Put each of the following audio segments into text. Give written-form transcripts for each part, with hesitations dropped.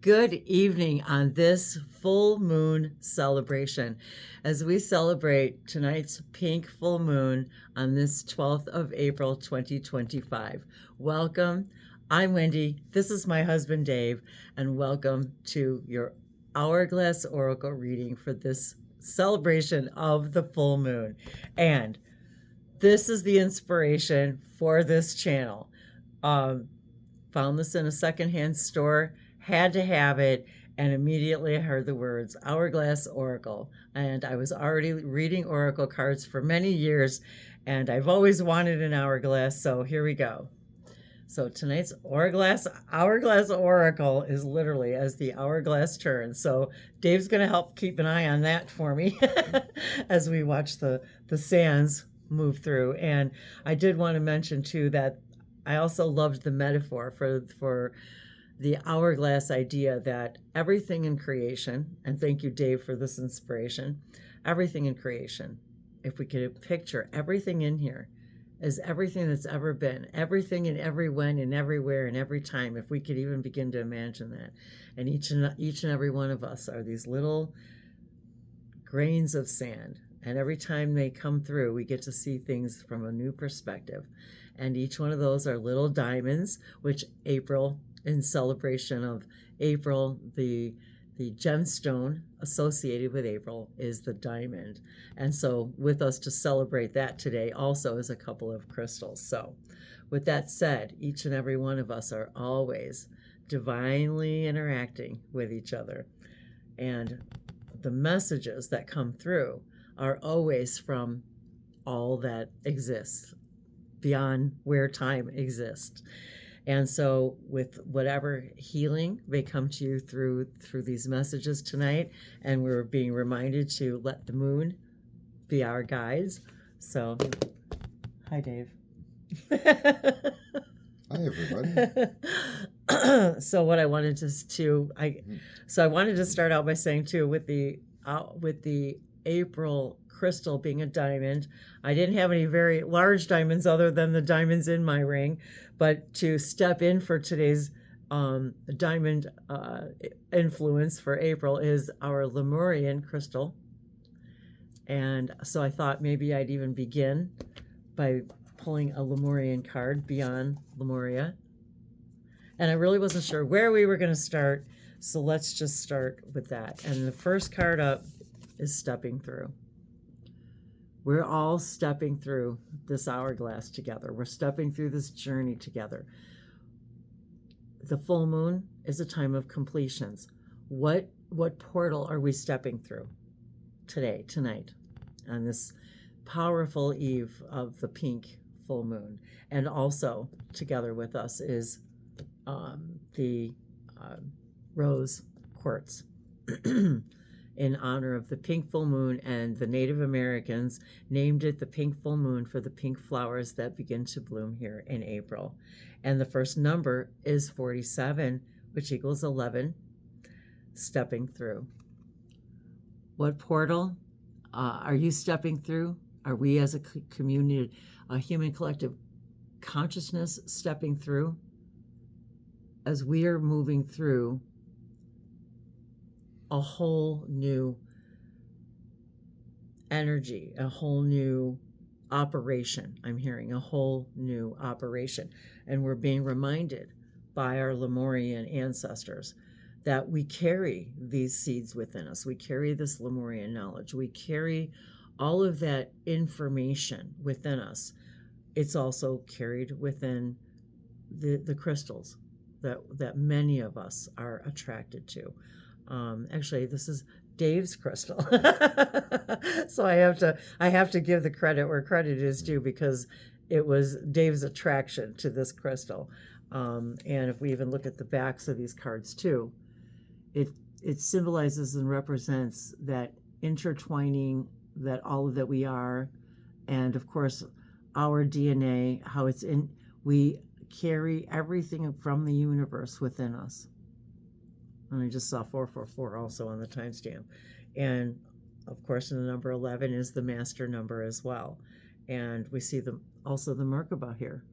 Good evening on this full moon celebration as we celebrate tonight's pink full moon on this 12th of April 2025. Welcome. I'm Wendy. This is my husband Dave, and welcome to your Hourglass Oracle reading for this celebration of the full moon. And this is the inspiration for this channel. Found this in a secondhand store, had to have it, and immediately I heard the words Hourglass Oracle. And I was already reading Oracle cards for many years, and I've always wanted an hourglass, so here we go. So tonight's Hourglass Oracle is literally as the hourglass turns. So Dave's going to help keep an eye on that for me as we watch the sands move through. And I did want to mention too that I also loved the metaphor for the hourglass idea that everything in creation, and thank you, Dave, for this inspiration, everything in creation, if we could picture everything in here as everything that's ever been, everything and every when and everywhere and every time, if we could even begin to imagine that. And each and every one of us are these little grains of sand. And every time they come through, we get to see things from a new perspective. And each one of those are little diamonds, which April, in celebration of April, the gemstone associated with April is the diamond. And so with us to celebrate that today also is a couple of crystals. So with that said, each and every one of us are always divinely interacting with each other. And the messages that come through are always from all that exists, beyond where time exists. And so with whatever healing may come to you through these messages tonight, and we're being reminded to let the moon be our guides. So, hi, Dave. Hi, everybody. So what I wanted I wanted to start out by saying too, with the April crystal being a diamond, I didn't have any very large diamonds other than the diamonds in my ring, but to step in for today's diamond influence for April is our Lemurian crystal. And so I thought maybe I'd even begin by pulling a Lemurian card, Beyond Lemuria. And I really wasn't sure where we were going to start, so let's just start with that. And the first card up is Stepping Through. We're all stepping through this hourglass together. We're stepping through this journey together. The full moon is a time of completions. What portal are we stepping through tonight, on this powerful eve of the pink full moon? And also together with us is the rose quartz. In honor of the pink full moon, and the Native Americans named it the pink full moon for the pink flowers that begin to bloom here in April. And the first number is 47, which equals 11, stepping through. What portal are you stepping through? Are we as a community, a human collective consciousness stepping through? As we are moving through a whole new energy, a whole new operation. I'm hearing a whole new operation. And we're being reminded by our Lemurian ancestors that we carry these seeds within us. We carry this Lemurian knowledge. We carry all of that information within us. It's also carried within the crystals that many of us are attracted to. Actually, this is Dave's crystal. So I have to give the credit where credit is due, because it was Dave's attraction to this crystal. And if we even look at the backs of these cards too, it symbolizes and represents that intertwining, that all of that we are, and of course our DNA, how it's in, we carry everything from the universe within us. And I just saw 444 also on the timestamp. And of course, the number 11 is the master number as well. And we see also the Merkaba here.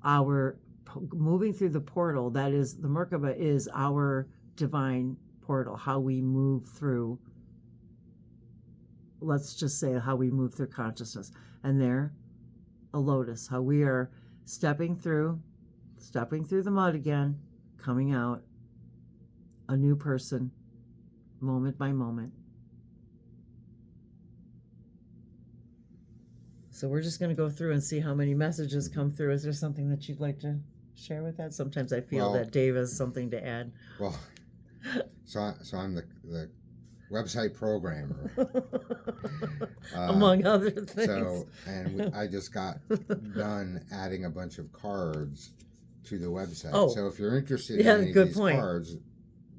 Our moving through the portal. That is, the Merkaba is our divine portal, how we move through, let's just say how we move through consciousness. And there, a lotus, how we are stepping through the mud again, coming out, a new person, moment by moment. So we're just going to go through and see how many messages come through. Is there something that you'd like to share with that? Sometimes I feel that Dave has something to add. Well, so I'm the website programmer. Among other things. So, and I just got done adding a bunch of cards to the website. Oh. So if you're interested in any of these point. cards,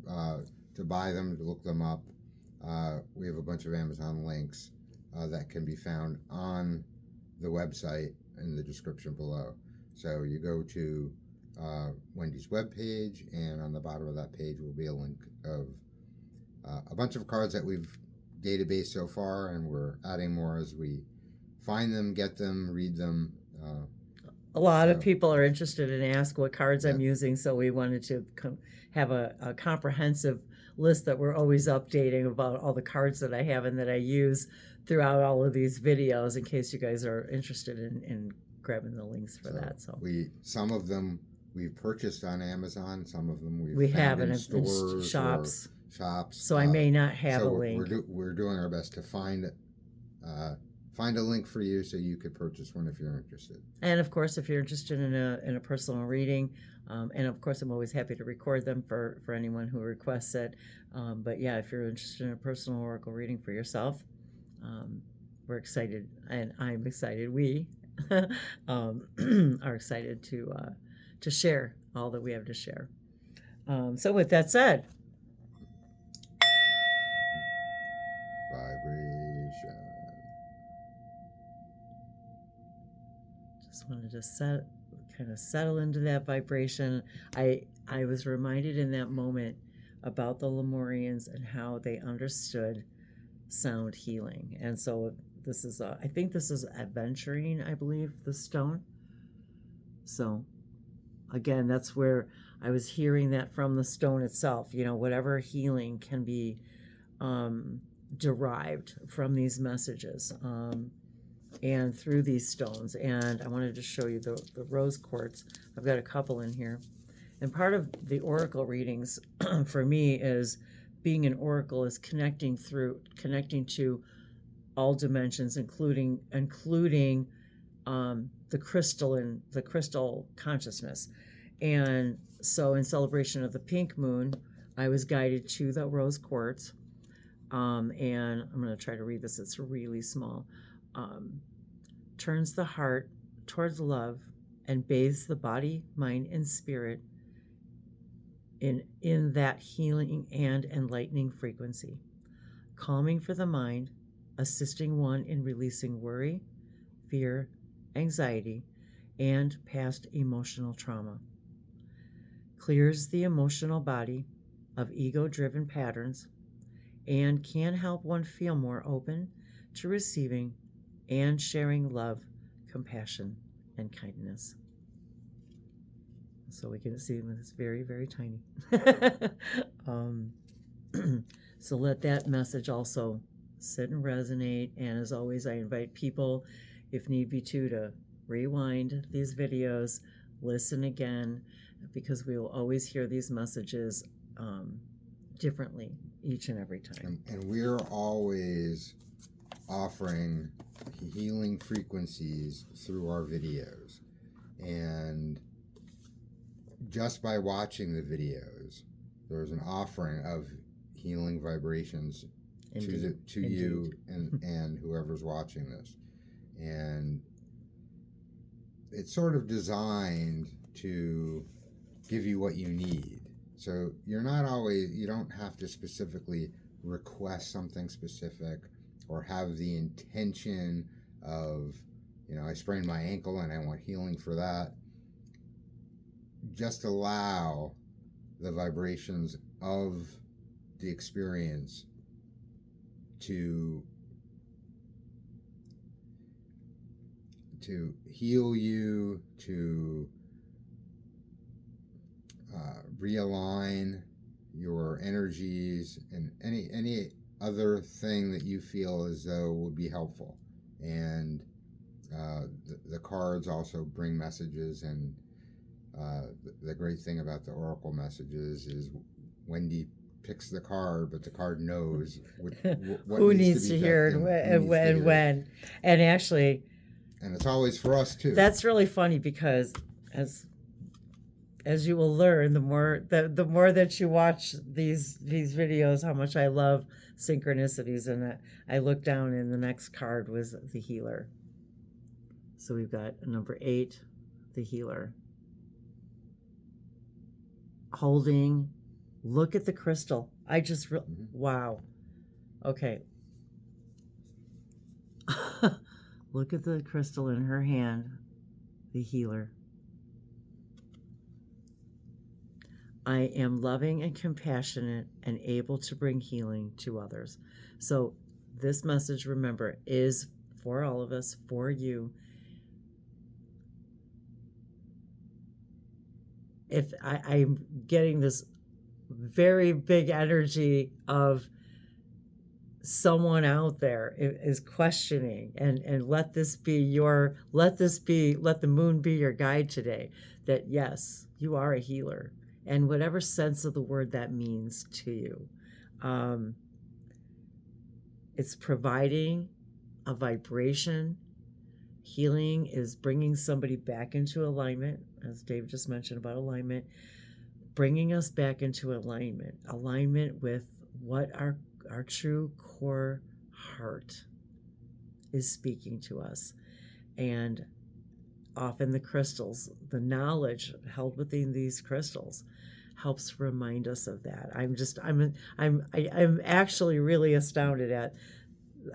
to buy them, to look them up, we have a bunch of Amazon links that can be found on the website in the description below. So you go to Wendy's webpage, and on the bottom of that page will be a link of a bunch of cards that we've databased so far, and we're adding more as we find them, get them, read them. A lot of people are interested and ask what cards I'm Yeah. using, so we wanted to have a comprehensive list that we're always updating about all the cards that I have and that I use throughout all of these videos, in case you guys are interested in grabbing the links for that. So some of them we've purchased on Amazon, some of them we found have in in stores, shops. Shops. So I may not have a link. We're doing our best to find a link for you so you could purchase one if you're interested. And of course, if you're interested in a personal reading, and of course, I'm always happy to record them for anyone who requests it. But yeah, if you're interested in a personal oracle reading for yourself, we're excited, and I'm excited. We are excited to share all that we have to share. So with that said, Vibration. just wanted to kind of settle into that vibration. I was reminded in that moment about the Lemurians and how they understood sound healing. And so this is I think this is aventurine, I believe, the stone. So again, that's where I was hearing that from the stone itself. Whatever healing can be derived from these messages and through these stones. And I wanted to show you the rose quartz. I've got a couple in here. And part of the oracle readings for me is being an oracle is connecting to all dimensions, including the crystal consciousness. And so in celebration of the pink moon, I was guided to the rose quartz. And I'm going to try to read this. It's really small. Turns the heart towards love and bathes the body, mind, and spirit in that healing and enlightening frequency, calming for the mind, assisting one in releasing worry, fear, anxiety, and past emotional trauma, clears the emotional body of ego-driven patterns, and can help one feel more open to receiving and sharing love, compassion, and kindness. So we can see it's very, very tiny. So let that message also sit and resonate. And as always, I invite people, if need be, to rewind these videos, listen again, because we will always hear these messages differently each and every time. And we're always offering healing frequencies through our videos. And just by watching the videos, there's an offering of healing vibrations to you and whoever's watching this. And it's sort of designed to give you what you need. So you don't have to specifically request something specific or have the intention of, I sprained my ankle and I want healing for that. Just allow the vibrations of the experience to heal you, to realign your energies and any other thing that you feel as though would be helpful. And the cards also bring messages, and the great thing about the oracle messages is Wendy picks the card, but the card knows what who needs to hear and when. And actually, and it's always for us too. That's really funny because as you will learn, the more that you watch these videos, how much I love synchronicities. And I looked down, and the next card was the healer. So we've got number 8, the healer. Holding, look at the crystal. I just, wow. Okay. Look at the crystal in her hand, the healer. I am loving and compassionate and able to bring healing to others. So this message, remember, is for all of us, for you. If I'm getting this very big energy of someone out there is questioning, and let the moon be your guide today, that yes, you are a healer, and whatever sense of the word that means to you. It's providing a vibration. Healing is bringing somebody back into alignment, as Dave just mentioned about alignment, bringing us back into alignment with what our true core heart is speaking to us. And often the crystals, the knowledge held within these crystals, helps remind us of that. I'm actually really astounded at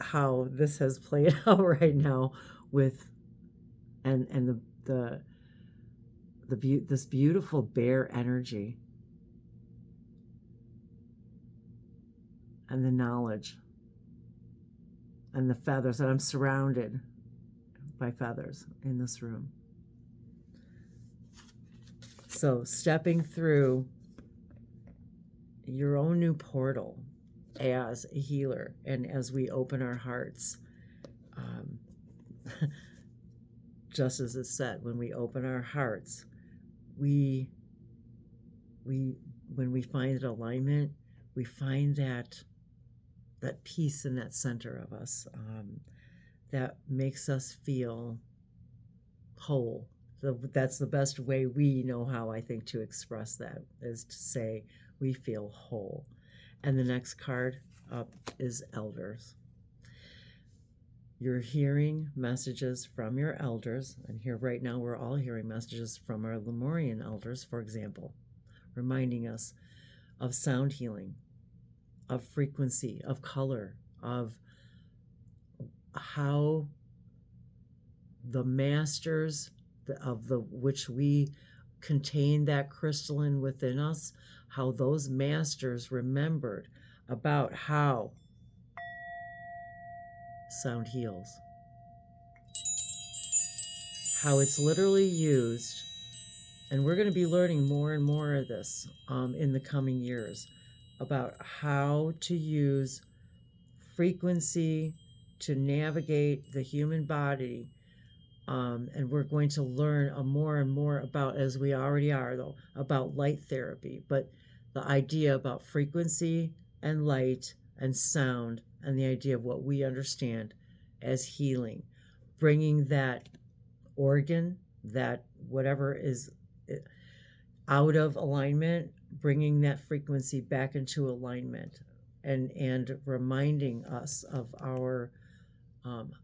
how this has played out right now with this beautiful bear energy and the knowledge and the feathers, and I'm surrounded by feathers in this room. So stepping through your own new portal as a healer, and as we open our hearts, just as it said, when we open our hearts, when we find alignment, we find that peace in that center of us, that makes us feel whole. That's the best way we know how, I think, to express that, is to say we feel whole. And the next card up is elders. You're hearing messages from your elders, and here right now we're all hearing messages from our Lemurian elders, for example, reminding us of sound healing, of frequency, of color, of how the masters of which we contain that crystalline within us, how those masters remembered about how sound heals, how it's literally used. And we're going to be learning more and more of this in the coming years, about how to use frequency to navigate the human body. And we're going to learn more and more about, as we already are though, about light therapy, but the idea about frequency and light and sound, and the idea of what we understand as healing, bringing that organ, that whatever is out of alignment, bringing that frequency back into alignment, and reminding us of our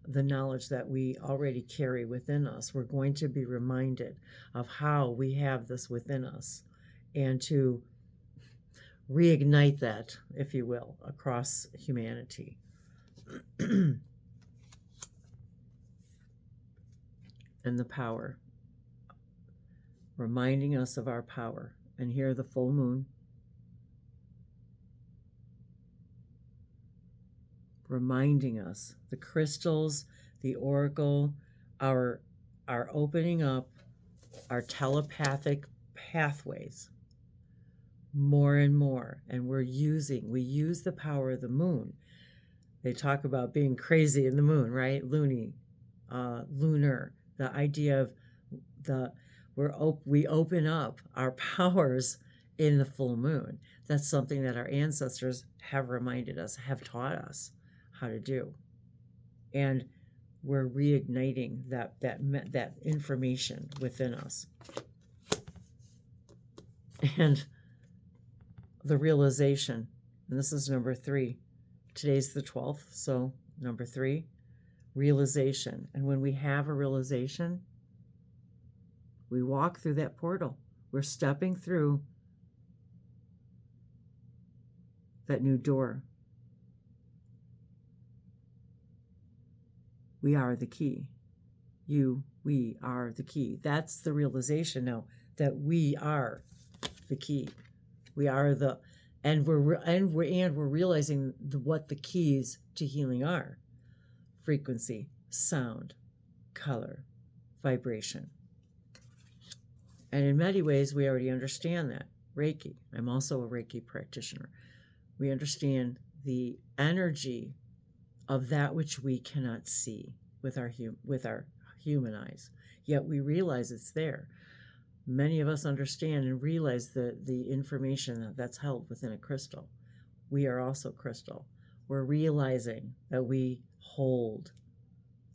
the knowledge that we already carry within us. We're going to be reminded of how we have this within us, and to reignite that, if you will, across humanity. And the power, reminding us of our power. And here the full moon, reminding us, the crystals, the oracle, are opening up our telepathic pathways more and more. And we use the power of the moon. They talk about being crazy in the moon, right? Lunar, the idea of we open up our powers in the full moon. That's something that our ancestors have reminded us, have taught us how to do. And we're reigniting that information within us. And the realization, and this is number 3. Today's the 12th, so number 3, realization. And when we have a realization, we walk through that portal. We're stepping through that new door. We are the key. We are the key. That's the realization now, that we are the key. We are and we're realizing what the keys to healing are: frequency, sound, color, vibration. And in many ways, we already understand that. Reiki. I'm also a Reiki practitioner. We understand the energy of that which we cannot see with our human eyes, yet we realize it's there. Many of us understand and realize the information that's held within a crystal. We are also crystal. We're realizing that we hold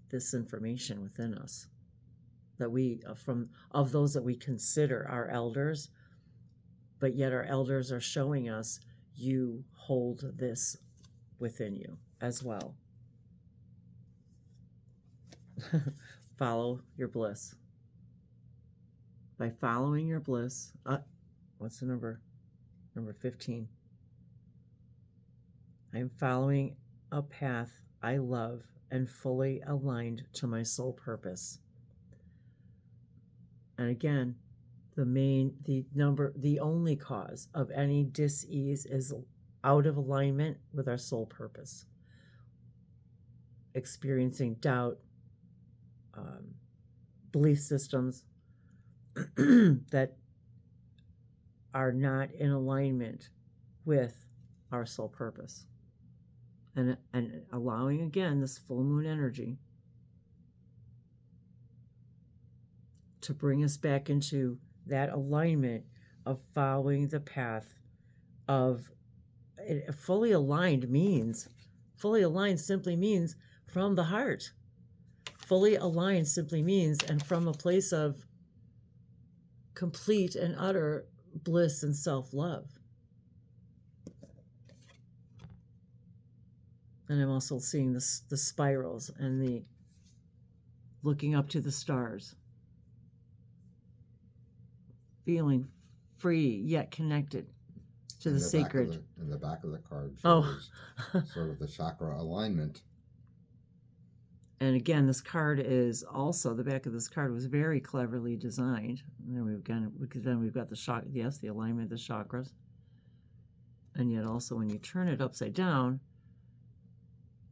this information within us, that we, of those that we consider our elders, but yet our elders are showing us, you hold this within you as well. Follow your bliss. By following your bliss, what's the number? Number 15. I'm following a path I love and fully aligned to my soul purpose. And again, the only cause of any dis-ease is out of alignment with our soul purpose. Experiencing doubt, belief systems that are not in alignment with our soul purpose. And allowing, again, this full moon energy to bring us back into that alignment of following the path of fully aligned simply means from the heart. Fully aligned simply means, and from a place of complete and utter bliss and self-love. And I'm also seeing the spirals and the looking up to the stars. Feeling free yet connected to the sacred. In the back of the card shows sort of the chakra alignment. And again, this card is also, the back of this card was very cleverly designed. And then we've got the alignment of the chakras. And yet also when you turn it upside down,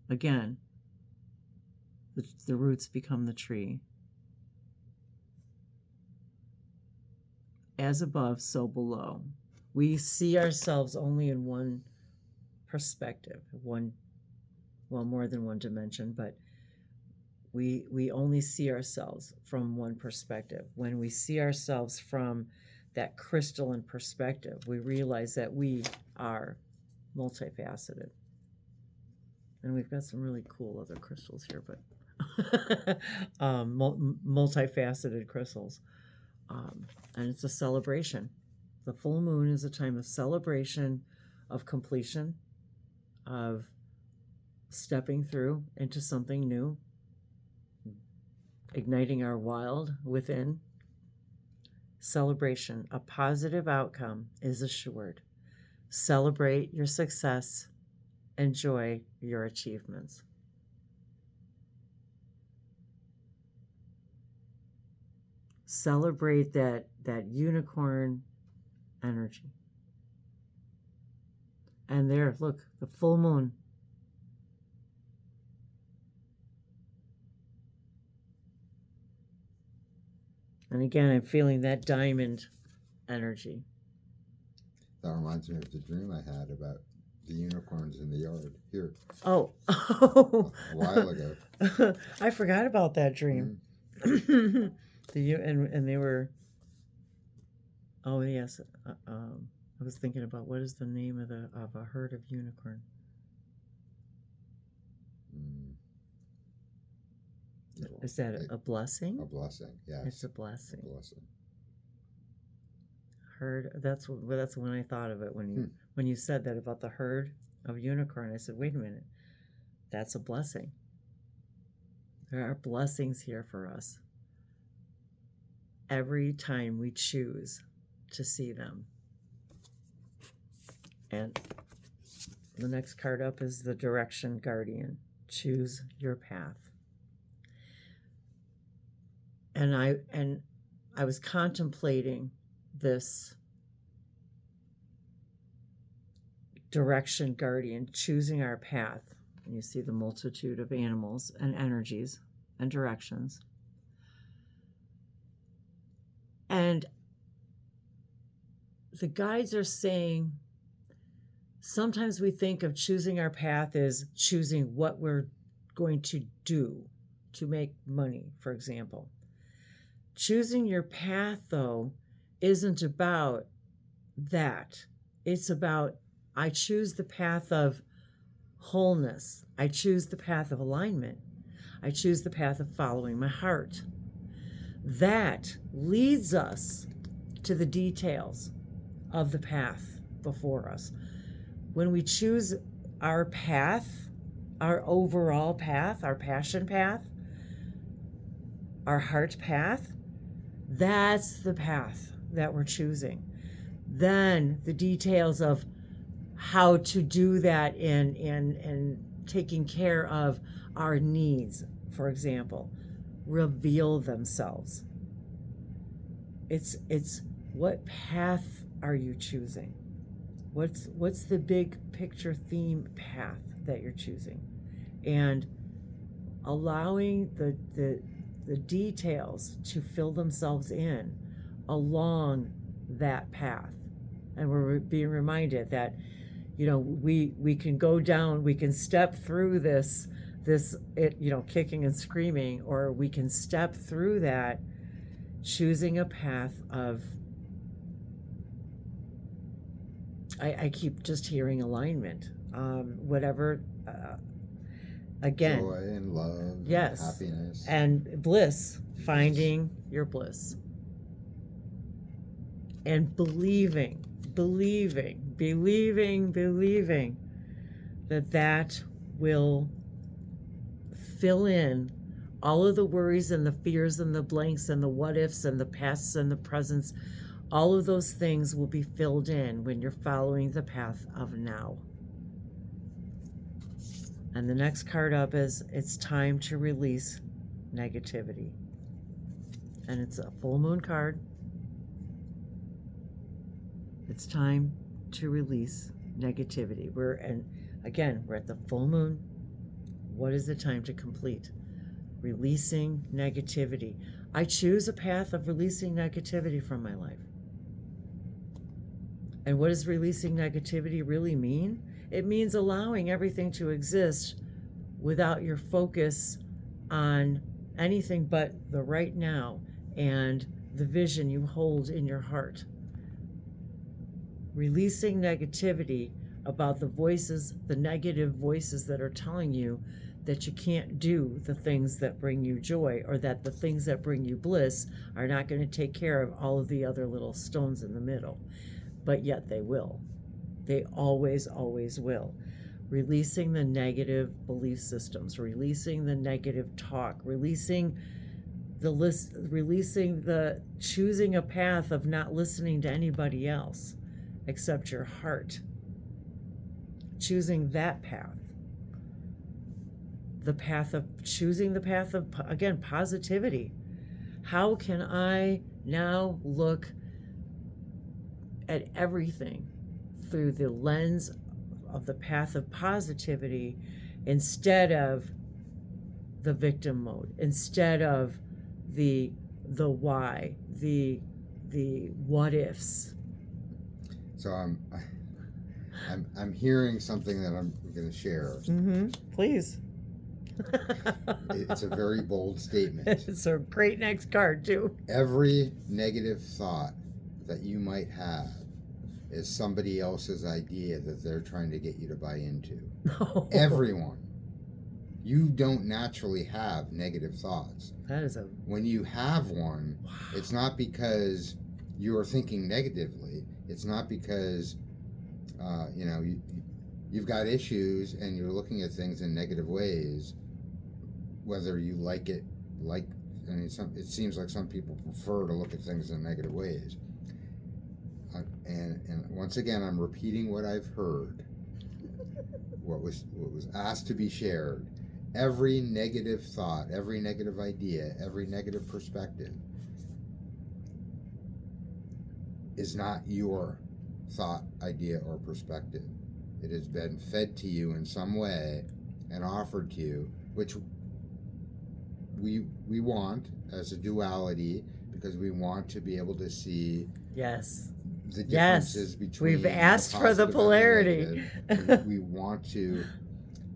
again, the roots become the tree. As above, so below. We see ourselves only in one perspective, more than one dimension, but we only see ourselves from one perspective. When we see ourselves from that crystalline perspective, we realize that we are multifaceted. And we've got some really cool other crystals here, but multifaceted crystals. And it's a celebration. The full moon is a time of celebration, of completion, of stepping through into something new, igniting our wild within. Celebration. A positive outcome is assured. Celebrate your success. Enjoy your achievements. Celebrate that unicorn energy. And there, look, the full moon. And again, I'm feeling that diamond energy. That reminds me of the dream I had about the unicorns in the yard here Oh, a while ago. I forgot about that dream. Mm. And they were. Oh yes, I was thinking about what is the name of a herd of unicorn. Is that a blessing? A blessing, yes. It's a blessing. A blessing. Herd. That's when I thought of it when you said that about the herd of unicorn. I said, wait a minute, that's a blessing. There are blessings here for us every time we choose to see them. And the next card up is the Direction Guardian. Choose your path. And I was contemplating this Direction Guardian, choosing our path. And you see the multitude of animals and energies and directions. And the guides are saying, sometimes we think of choosing our path as choosing what we're going to do to make money, for example. Choosing your path, though, isn't about that. It's about, I choose the path of wholeness. I choose the path of alignment. I choose the path of following my heart. That leads us to the details of the path before us. When we choose our path, our overall path, our passion path, our heart path, that's the path that we're choosing. Then the details of how to do that in taking care of our needs, for example, reveal themselves. It's what path are you choosing? What's the big picture theme path that you're choosing? And allowing the details to fill themselves in along that path. And we're being reminded that, we can go down, we can step through this kicking and screaming, or we can step through that choosing a path of, I keep just hearing alignment, whatever, again, joy and love, yes, and happiness, and bliss, finding your bliss, and believing that will fill in all of the worries and the fears and the blanks and the what ifs and the pasts and the presents. All of those things will be filled in when you're following the path of now. And the next card up is, it's time to release negativity. And it's a full moon card. It's time to release negativity. We're at the full moon. What is the time to complete? Releasing negativity. I choose a path of releasing negativity from my life. And what does releasing negativity really mean? It means allowing everything to exist without your focus on anything but the right now and the vision you hold in your heart. Releasing negativity about the voices, the negative voices that are telling you that you can't do the things that bring you joy, or that the things that bring you bliss are not going to take care of all of the other little stones in the middle. But yet they will. They always, always will. Releasing the negative belief systems, releasing the negative talk, releasing the choosing a path of not listening to anybody else except your heart. Choosing that path. Choosing the path of, again, positivity. How can I now look at everything through the lens of the path of positivity instead of the victim mode, instead of the why, the what ifs? So I'm hearing something that I'm going to share. Please. It's a very bold statement. It's a great next card, too. Every negative thought that you might have is somebody else's idea that they're trying to get you to buy into. No. Everyone. You don't naturally have negative thoughts. That is When you have one, it's not because you're thinking negatively. It's not because, you've got issues and you're looking at things in negative ways, whether you like it, it seems like some people prefer to look at things in negative ways. And once again, I'm repeating what I've heard, what was asked to be shared. Every negative thought, every negative idea, every negative perspective is not your thought, idea, or perspective. It has been fed to you in some way and offered to you, which we want as a duality, because we want to be able to see the differences between we've asked for the positive polarity. and negative. We want to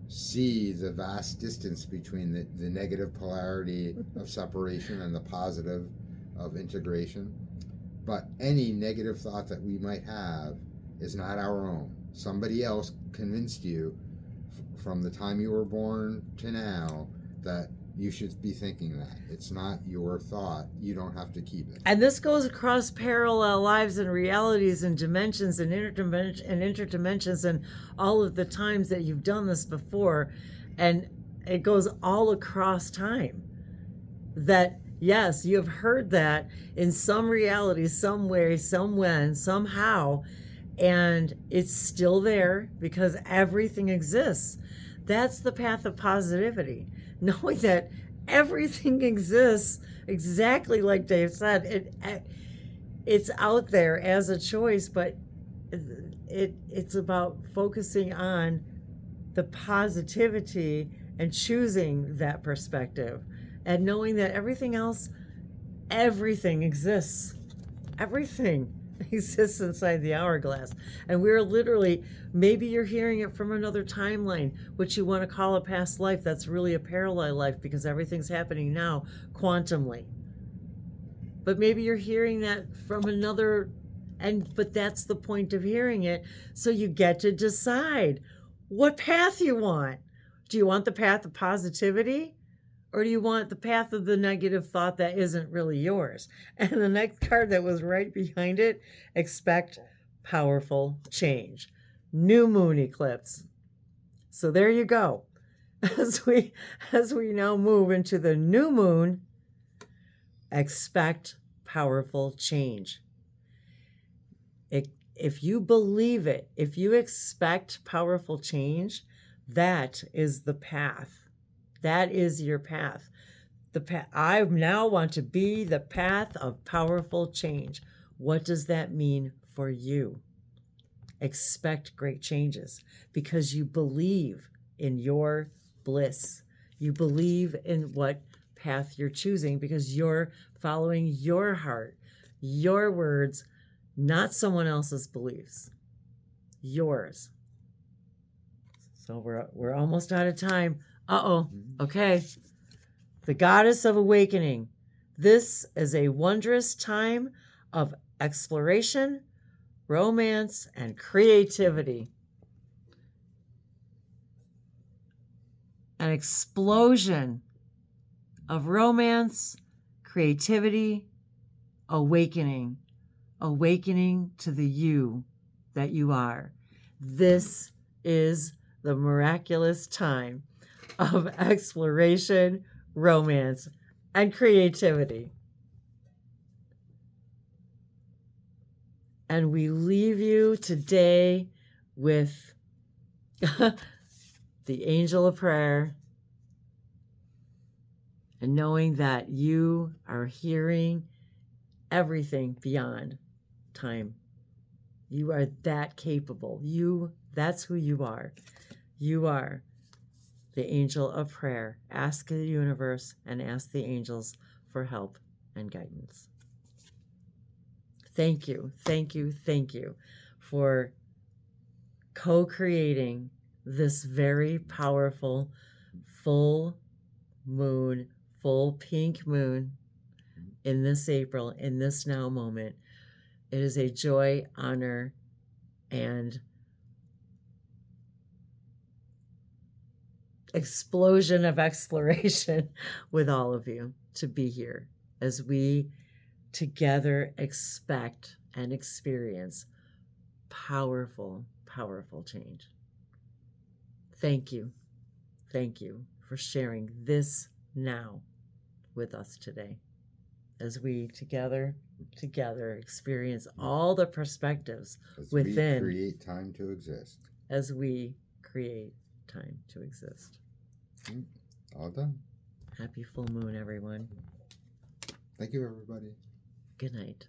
see the vast distance between the negative polarity of separation and the positive of integration. But any negative thought that we might have is not our own. Somebody else convinced you from the time you were born to now that you should be thinking that. It's not your thought. You don't have to keep it. And this goes across parallel lives and realities and dimensions and interdimensions and all of the times that you've done this before. And it goes all across time. That, yes, you have heard that in some reality, some way, some when, somehow, and it's still there because everything exists. That's the path of positivity. Knowing that everything exists exactly like Dave said, it's out there as a choice, but it's about focusing on the positivity and choosing that perspective and knowing that everything exists. Everything exists inside the hourglass. And we're literally, maybe you're hearing it from another timeline, which you want to call a past life. That's really a parallel life because everything's happening now quantumly. But maybe you're hearing that from another, but that's the point of hearing it. So you get to decide what path you want. Do you want the path of positivity? Or do you want the path of the negative thought that isn't really yours? And the next card that was right behind it, expect powerful change. New moon eclipse. So there you go. As we now move into the new moon, expect powerful change. If you believe it, if you expect powerful change, that is the path. That is your path. I now want to be the path of powerful change. What does that mean for you? Expect great changes because you believe in your bliss. You believe in what path you're choosing because you're following your heart, your words, not someone else's beliefs. Yours. So we're almost out of time. Okay. The goddess of awakening. This is a wondrous time of exploration, romance, and creativity. An explosion of romance, creativity, awakening to the you that you are. This is the miraculous time of exploration, romance, and creativity. And we leave you today with the angel of prayer and knowing that you are hearing everything beyond time. You are that capable. That's who you are. You are the angel of prayer. Ask the universe and ask the angels for help and guidance. Thank you for co-creating this very powerful full moon, full pink moon in this April, in this now moment. It is a joy, honor, and explosion of exploration with all of you to be here as we together expect and experience powerful, powerful change. Thank you. Thank you for sharing this now with us today as we together experience all the perspectives As within we create time to exist. as we create time to exist. All done. Happy full moon, everyone. Thank you, everybody. Good night.